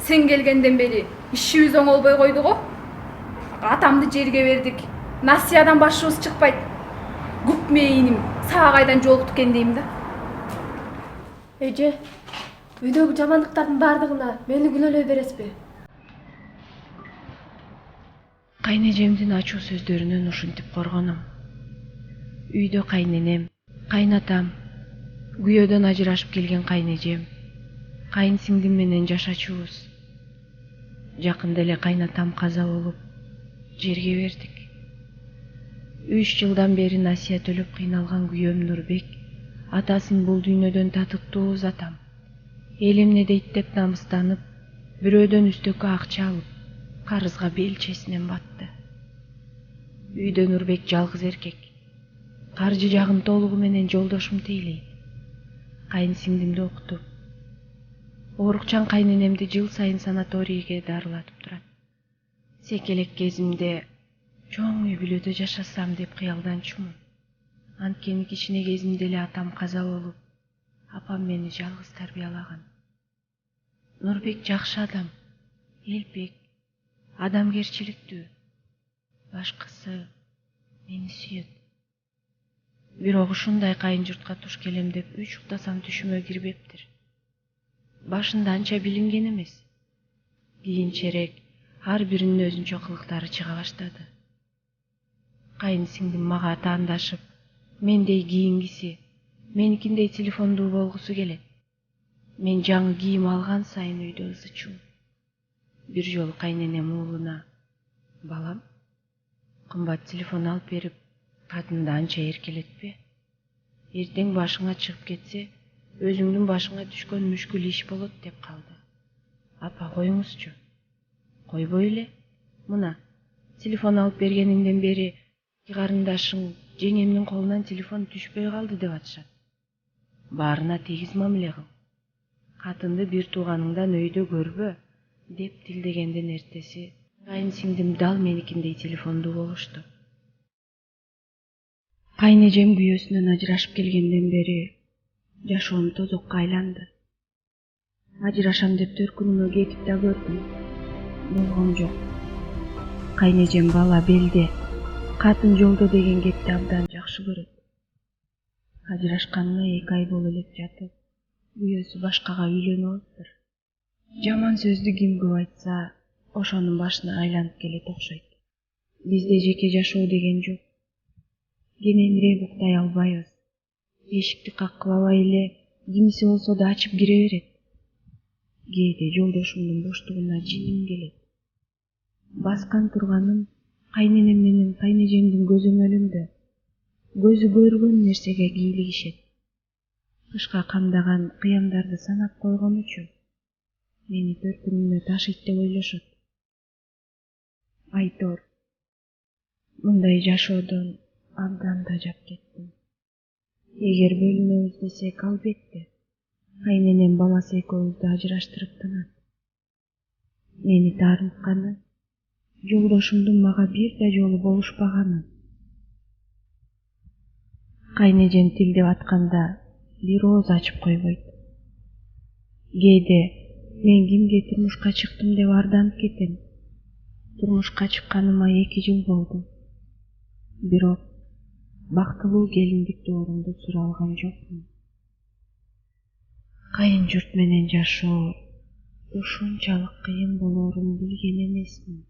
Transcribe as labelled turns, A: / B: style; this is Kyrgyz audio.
A: Sen gelgenden beri işimiz oңолбой койду го. Atamды жерге бердик. Насиядан башыбыз чыкпайт. Күпмейиним сага кайдан жолукту экен дейм да.
B: Эже, үйдөгү жамандыктардын баардыгына мени күнөөлөй бересизби?
C: Кайнежемдин ачуу сөздөрүнөн ушинтип коргонум. Үйдө кайненем, кайнатам, күйөөдөн ажырашып келген кайнежем, кайын сиңдим менен жашачубуз. Жакында эле кайнатам каза болуп, жерге бердик. 3 жылдан бери насия төлөп кыйналган күйөөм Нурбек атасын бул дүйнөдөн татыктуу узатам. Эл эмне дейт деп намыстанып, бирөөдөн үстөккө акча алып, карызга белчесинен батты. Үйдө Нурбек жалгыз эркек. Каржы жагын толугу менен жолдошум тейлейт. Кайын сиңдимди окутуп, оорукчан кайненемди жыл сайын санаторийге дарылатып турат. Секелек кезимде чоң үй бүлөдө жашасам деп кыялданчумун. Анткени кичине кезимде эле атам каза болуп, апам мени жалгыз тарбиялаган. Нурбек жакшы адам, элбек, адамгерчиликтүү. Башкысы мени сүйөт. Бирок ушундай кайын журтка туш келем деп 3 уктасам түшүмө кирбептир. Башында анча билинген эмес. Кийинчерээк ар биринин өзүнчө кылыктары чыга баштады. Кайын сиңдим мага таандашып, мендей кийингиси, меникиндей телефондуу болгусу келет. Мен жаңы кийим алган сайын үйдө ызы-чуу. Бир жолу кайненем уулуна: "Балам, кымбат телефон алып берип, катынды анча эркелетпе. Эртең башыңа чыгып кетсе, өзүңдүн башыңа түшкөн мүшкүл иш болот" деп калды. "Апа, коюңузчу. Койбой эле. Мына, телефон алып бергениңден бери карындашың жеңемдин колунан телефон түшпөй калды деп атышат. Баарына тегиз мамиле кыл. Катынды бир тууганыңдан өйдө көрбө" деп тилдегендин эртеси кайын сиңдим дал меникиндей телефондуу болушту. Кайнежем күйөөсүнөн ажырашып келгенден бери жашоом тозокко айланды. Ажырашам деп төркүнүмө кетип да көрдүм. Болгон жок. Кайнежем бала белде, катын жолдо деген кепти абдан жакшы көрөт. Ажырашканына 2 ай болуп элек жатып, күйөөсү башкага үйлөнүп алыптыр. Жаман сөздү ким көп айтса, ошонун башына айланып келет окшойт. Бизде жеке жашоо деген жок. Кененирээк уктай албайбыз. Эшикти каккылабай эле кимиси болсо да ачып кире берет. Кээде жолдошумдун боштугуна жиним келет. Баскан турганым кайненем менен кайнежемдин көзөмөлүндө. Көзү көргөн нерсеге кийлигишет. Кышка камдаган кыямдарды санап койгонучу мени төркүнүмө ташыйт деп ойлошот. Айтор, мындай жашоодон абдан тажап кеттим. Эгер бөлүнөбүз десек, албетте, кайненем баласы экөөбүздү ажыраштырып тынат. Мени таарынтканы жолдошумдун мага бир да жолу болушпаганы. Кайнежем тилдеп атканда бир ооз ачып койбойт. Кээде мен кимге турмушка чыктым деп арданып кетем. Турмушка чыкканыма 2 жыл болду. Бирок бактылуу келиндик доорумду сүрө алган жокмун. Кайын журт менен жашоо ушунчалык кыйын болоорун билген эмесмин.